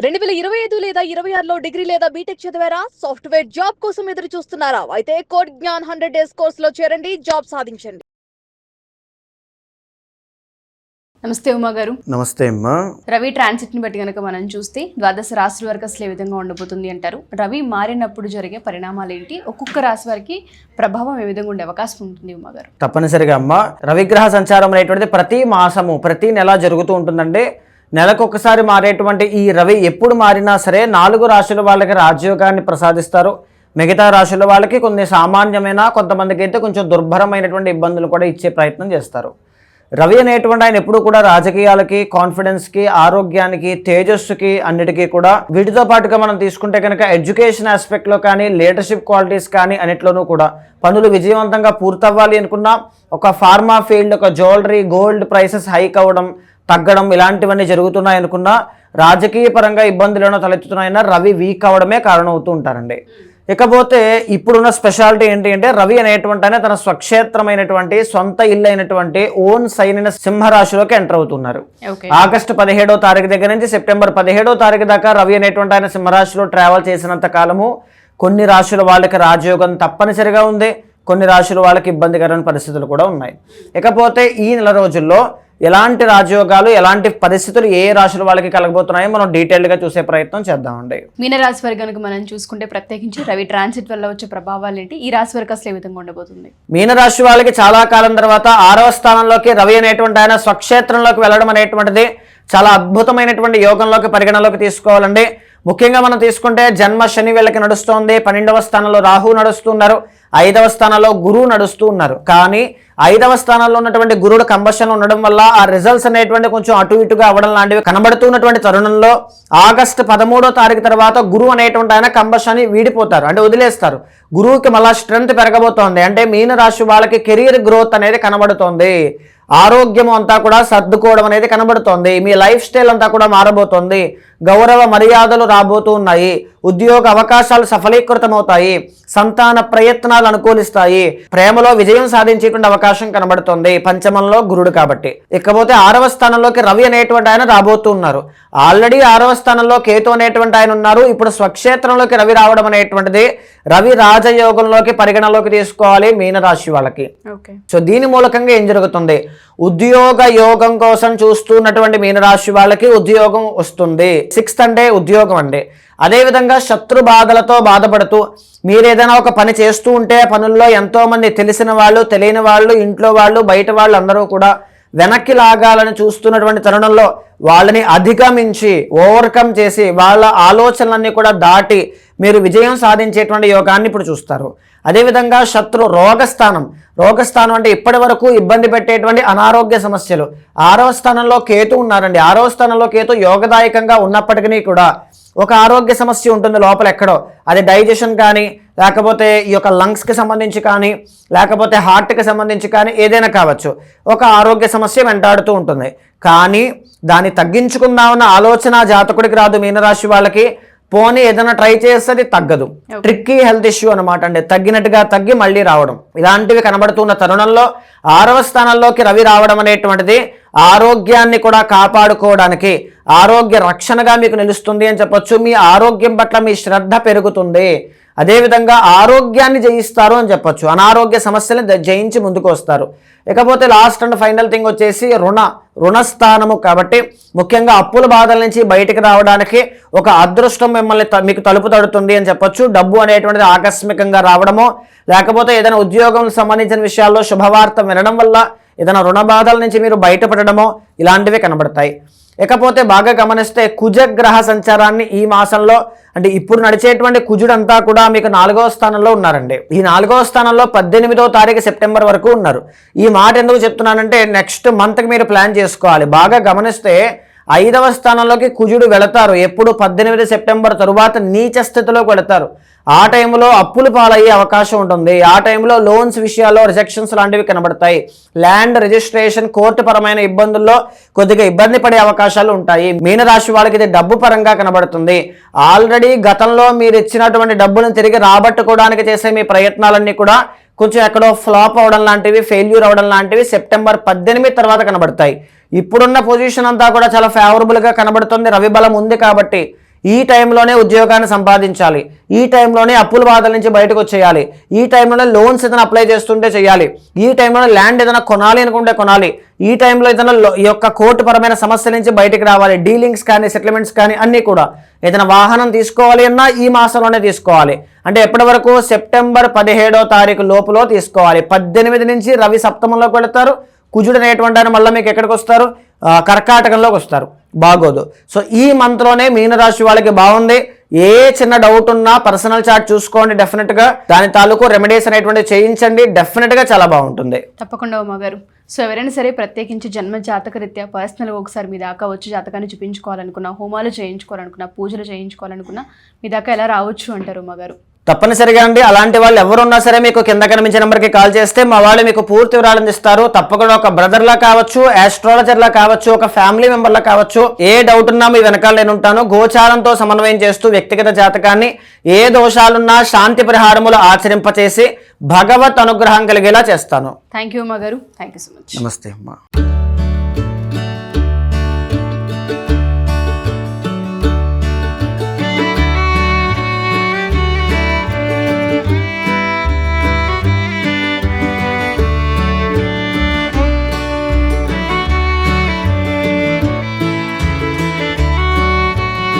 2025 లేదా 26లో డిగ్రీ లేదా బీటెక్ చదివారా? సాఫ్ట్‌వేర్ జాబ్ కోసం ఎదురు చూస్తున్నారా? అయితే కోడ్ జ్ఞాన్ 100 డేస్ కోర్సులో చేరండి, జాబ్ సాధించండి. నమస్తే ఉమా గారు. నమస్తే అమ్మా. రవి ట్రాన్సిట్ని బట్టి కనుక మనం చూస్తే ద్వాదశ రాశుల వరకు అసలు ఏ విధంగా ఉండబోతుంది అంటారు? రవి మారినప్పుడు జరిగే పరిణామాలు ఏంటి? ఒక్కొక్క రాశి వారికి ప్రభావం ఏ విధంగా ఉండే అవకాశం ఉంటుంది ఉమా గారు? తప్పనిసరిగా అమ్మా, రవిగ్రహ సంచారం అనేటువంటిది ప్రతి మాసము ప్రతి నెల జరుగుతూ ఉంటుందండి. నెలకొకసారి మారేటువంటి ఈ రవి ఎప్పుడు మారినా సరే 4 రాశుల వాళ్ళకి రాజయోగాన్ని ప్రసాదిస్తారు. మిగతా రాశుల వాళ్ళకి కొన్ని సామాన్యమైన, కొంతమందికి అయితే కొంచెం దుర్భరమైనటువంటి ఇబ్బందులు కూడా ఇచ్చే ప్రయత్నం చేస్తారు. రవి అనేటువంటి ఆయన ఎప్పుడు కూడా రాజకీయాలకి, కాన్ఫిడెన్స్కి, ఆరోగ్యానికి, తేజస్సుకి, అన్నిటికీ కూడా వీటితో పాటుగా మనం తీసుకుంటే కనుక ఎడ్యుకేషన్ ఆస్పెక్ట్లో కానీ, లీడర్షిప్ క్వాలిటీస్ కానీ అన్నిట్లోనూ కూడా పనులు విజయవంతంగా పూర్తవ్వాలి అనుకున్నా, ఒక ఫార్మా ఫీల్డ్, ఒక జ్యువెలరీ, గోల్డ్ ప్రైసెస్ హైక్ అవ్వడం, తగ్గడం ఇలాంటివన్నీ జరుగుతున్నాయి అనుకున్నా, రాజకీయ పరంగా ఇబ్బందులను తలెత్తుతున్నాయన్నా రవి వీక్ అవ్వడమే కారణం అవుతూ ఉంటారండి. ఇకపోతే ఇప్పుడున్న స్పెషాలిటీ ఏంటి అంటే, రవి అనేటువంటి ఆయన తన స్వక్షేత్రమైనటువంటి సొంత ఇల్లు అయినటువంటి ఓన్ సైన్ అయిన సింహరాశిలోకి ఎంటర్ అవుతున్నారు. ఆగస్టు 17వ తారీఖు దగ్గర నుంచి సెప్టెంబర్ 17వ తారీఖు దాకా రవి అనేటువంటి ఆయన సింహరాశిలో ట్రావెల్ చేసినంత కాలము కొన్ని రాశుల వాళ్ళకి రాజయోగం తప్పనిసరిగా ఉంది, కొన్ని రాశుల వాళ్ళకి ఇబ్బందికరమైన పరిస్థితులు కూడా ఉన్నాయి. ఇకపోతే ఈ నెల రోజుల్లో ఎలాంటి రాజయోగాలు, ఎలాంటి పరిస్థితులు ఏ రాశుల వాళ్ళకి కలగబోతున్నాయో మనం డీటెయిల్గా చూసే ప్రయత్నం చేద్దామండి. మీనరాశి వారి కనుక మనం చూసుకుంటే ప్రత్యేకించి రవి ట్రాన్సిట్ వల్ల వచ్చే ప్రభావాలు ఏంటి? ఈ రాశి వారికి అసలు ఏ విధంగా ఉండబోతుంది? మీనరాశి వాళ్ళకి చాలా కాలం తర్వాత 6వ స్థానంలోకి రవి అనేటువంటి ఆయన స్వక్షేత్రంలోకి వెళ్ళడం అనేటువంటిది చాలా అద్భుతమైనటువంటి యోగంలోకి పరిగణలోకి తీసుకోవాలండి. ముఖ్యంగా మనం తీసుకుంటే జన్మ శని వీళ్ళకి నడుస్తోంది, 12వ స్థానంలో రాహు నడుస్తున్నారు, 5వ స్థానంలో గురువు నడుస్తూ ఉన్నారు. కానీ 5వ స్థానంలో ఉన్నటువంటి గురుడు కంబషన్ ఉండడం వల్ల ఆ రిజల్ట్స్ అనేటువంటి కొంచెం అటు ఇటుగా అవ్వడం లాంటివి కనబడుతున్నటువంటి తరుణంలో ఆగస్టు 13వ తారీఖు తర్వాత గురువు అనేటువంటి ఆయన కంబషన్ వీడిపోతారు, అంటే వదిలేస్తారు. గురువుకి మళ్ళా స్ట్రెంత్ పెరగబోతోంది, అంటే మీన రాశి వాళ్ళకి కెరీర్ గ్రోత్ అనేది కనబడుతోంది. ఆరోగ్యం అంతా కూడా సర్దుకోవడం అనేది కనబడుతోంది. మీ లైఫ్ స్టైల్ అంతా కూడా మారబోతోంది. గౌరవ మర్యాదలు రాబోతూ ఉన్నాయి. ఉద్యోగ అవకాశాలు సఫలీకృతమవుతాయి. సంతాన ప్రయత్నాలు అనుకూలిస్తాయి. ప్రేమలో విజయం సాధించేటువంటి అవకాశం కనబడుతుంది, పంచమంలో గురుడు కాబట్టి. ఇకపోతే 6వ స్థానంలోకి రవి అనేటువంటి ఆయన రాబోతూ ఉన్నారు. ఆల్రెడీ 6వ స్థానంలో కేతు అనేటువంటి ఆయన ఉన్నారు. ఇప్పుడు స్వక్షేత్రంలోకి రవి రావడం అనేటువంటిది రవి రాజయోగంలోకి పరిగణలోకి తీసుకోవాలి మీనరాశి వాళ్ళకి. సో దీని మూలకంగా ఏం జరుగుతుంది? ఉద్యోగ యోగం కోసం చూస్తున్నటువంటి మీనరాశి వాళ్ళకి ఉద్యోగం వస్తుంది. 6th అంటే ఉద్యోగం అండి. అదేవిధంగా శత్రు బాధలతో బాధపడుతూ మీరు ఏదైనా ఒక పని చేస్తూ ఉంటే పనుల్లో ఎంతోమంది తెలిసిన వాళ్ళు, తెలియని వాళ్ళు, ఇంట్లో వాళ్ళు, బయట వాళ్ళు అందరూ కూడా వెనక్కి లాగాలని చూస్తున్నటువంటి తరుణంలో వాళ్ళని అధిగమించి, ఓవర్కమ్ చేసి, వాళ్ళ ఆలోచనలన్నీ కూడా దాటి మీరు విజయం సాధించేటువంటి యోగాన్ని ఇప్పుడు చూస్తారు. అదేవిధంగా శత్రు రోగస్థానం అంటే ఇప్పటి వరకు ఇబ్బంది పెట్టేటువంటి అనారోగ్య సమస్యలు. 6వ స్థానంలో కేతు ఉన్నారండి. 6వ స్థానంలో కేతు యోగదాయకంగా ఉన్నప్పటికీ కూడా ఒక ఆరోగ్య సమస్య ఉంటుంది లోపల ఎక్కడో. అది డైజెషన్ కానీ, లేకపోతే ఈ యొక్క లంగ్స్కి సంబంధించి కానీ, లేకపోతే హార్ట్కి సంబంధించి కానీ ఏదైనా కావచ్చు. ఒక ఆరోగ్య సమస్య వెంటాడుతూ ఉంటుంది. కానీ దాన్ని తగ్గించుకుందామన్న ఆలోచన జాతకుడికి రాదు మీనరాశి వాళ్ళకి. పోనీ ఏదైనా ట్రై చేస్తే తగ్గదు. ట్రిక్కీ హెల్త్ ఇష్యూ అనమాట అండి. తగ్గినట్టుగా తగ్గి మళ్ళీ రావడం, ఇలాంటివి కనబడుతున్న తరుణంలో 6వ స్థానంలోకి రవి రావడం అనేటువంటిది ఆరోగ్యాన్ని కూడా కాపాడుకోవడానికి, ఆరోగ్య రక్షణగా మీకు నిలుస్తుంది అని చెప్పొచ్చు. మీ ఆరోగ్యం పట్ల మీ శ్రద్ధ పెరుగుతుంది. అదేవిధంగా ఆరోగ్యాన్ని జయిస్తారు అని చెప్పొచ్చు. అనారోగ్య సమస్యలను జయించి ముందుకు వస్తారు. ఇకపోతే లాస్ట్ అండ్ ఫైనల్ థింగ్ వచ్చేసి రుణస్థానము కాబట్టి ముఖ్యంగా అప్పుల బాధల నుంచి బయటికి రావడానికి ఒక అదృష్టం మిమ్మల్ని మీకు తలుపు తడుతుంది అని చెప్పొచ్చు. డబ్బు అనేటువంటిది ఆకస్మికంగా రావడమో, లేకపోతే ఏదైనా ఉద్యోగం సంబంధించిన విషయాల్లో శుభవార్త వినడం వల్ల ఏదైనా రుణ బాధల నుంచి మీరు బయటపడడమో ఇలాంటివి కనబడతాయి. ఇకపోతే బాగా గమనిస్తే కుజగ్రహ సంచారాన్ని ఈ మాసంలో, అంటే ఇప్పుడు నడిచేటువంటి కుజుడంతా కూడా మీకు 4వ స్థానంలో ఉన్నారండి. ఈ 4వ స్థానంలో 18వ తారీఖు సెప్టెంబర్ వరకు ఉన్నారు. ఈ మాట ఎందుకు చెప్తున్నానంటే నెక్స్ట్ మంత్కి మీరు ప్లాన్ చేసుకోవాలి. బాగా గమనిస్తే 5వ స్థానంలోకి కుజుడు వెళతారు. ఎప్పుడు 18 సెప్టెంబర్ తరువాత నీచ స్థితిలోకి వెళతారు. ఆ టైంలో అప్పులు పాలయ్యే అవకాశం ఉంటుంది. ఆ టైంలో లోన్స్ విషయాల్లో రిజెక్షన్స్ లాంటివి కనబడతాయి. ల్యాండ్ రిజిస్ట్రేషన్, కోర్టు పరమైన ఇబ్బందుల్లో కొద్దిగా ఇబ్బంది పడే అవకాశాలు ఉంటాయి. మీనరాశి వాళ్ళకి ఇది డబ్బు పరంగా కనబడుతుంది. ఆల్రెడీ గతంలో మీరు ఇచ్చినటువంటి డబ్బులను తిరిగి రాబట్టుకోవడానికి చేసే మీ ప్రయత్నాలన్నీ కూడా కొంచెం ఎక్కడో ఫ్లాప్ అవడం లాంటివి, ఫెయిల్యూర్ అవడం లాంటివి సెప్టెంబర్ 18 తర్వాత కనబడతాయి. ఇప్పుడున్న పొజిషన్ అంతా కూడా చాలా ఫేవరబుల్గా కనబడుతుంది. రవి బలం ఉంది కాబట్టి ఈ టైంలోనే ఉద్యోగాన్ని సంపాదించాలి, ఈ టైంలోనే అప్పుల బాధల నుంచి బయటకు వచ్చేయాలి, ఈ టైంలోనే లోన్స్ ఏదైనా అప్లై చేస్తుంటే చేయాలి, ఈ టైంలోనే ల్యాండ్ ఏదైనా కొనాలి అనుకుంటే కొనాలి, ఈ టైంలో ఏదైనా ఈ యొక్క కోర్టుపరమైన సమస్యల నుంచి బయటికి రావాలి, డీలింగ్స్ కానీ సెటిల్మెంట్స్ కానీ అన్నీ కూడా. ఏదైనా వాహనం తీసుకోవాలి అన్నా ఈ మాసంలోనే తీసుకోవాలి. అంటే ఎప్పటి వరకు? సెప్టెంబర్ 17వ తారీఖు లోపులో తీసుకోవాలి. 18 నుంచి రవి సప్తమంలోకి వెళతారు. కుజుడు అనేటువంటి ఆయన మళ్ళీ మీకు ఎక్కడికి వస్తారు? కర్కాటకంలోకి వస్తారు. బాగోదు. సో ఈ మంత్లోనే మీనరాశి వాళ్ళకి బాగుంది. ఏ చిన్న డౌట్ ఉన్నా పర్సనల్ చార్ట్ చూసుకోండి, డెఫినెట్గా దాని తాలూకు రెమెడీస్ అనేటువంటి చేయించండి, డెఫినెట్గా చాలా బాగుంటుంది. తప్పకుండా ఉమాగారు. సో ఎవరైనా సరే ప్రత్యేకించి జన్మ జాతక రీత్యా పర్సనల్గా ఒకసారి మీ దాకా వచ్చి జాతకాన్ని చూపించుకోవాలనుకున్నా, హోమాలు చేయించుకోవాలనుకున్నా, పూజలు చేయించుకోవాలనుకున్నా మీ దాకా ఎలా రావచ్చు అంటారు ఉమాగారు? తప్పనిసరిగా అండి. అలాంటి వాళ్ళు ఎవరున్నా సరే మీకు కింద కనిపించే నెంబర్కి కాల్ చేస్తే మా వాళ్ళు మీకు పూర్తి వివరాలను ఇస్తారు. తప్పకుండా ఒక బ్రదర్లా కావచ్చు, ఆస్ట్రాలజర్లా కావచ్చు, ఒక ఫ్యామిలీ మెంబర్లా కావచ్చు, ఏ డౌట్ ఉన్నా మీ వెనకాల నేను ఉంటాను. గోచారంతో సమన్వయం చేస్తూ వ్యక్తిగత జాతకాన్ని ఏ దోషాలున్నా శాంతి పరిహారములు ఆచరింపచేసి భగవత్ అనుగ్రహం కలిగేలా చేస్తాను. థ్యాంక్ యూ ఉమాగారు. Thank you so much. నమస్తే అమ్మా.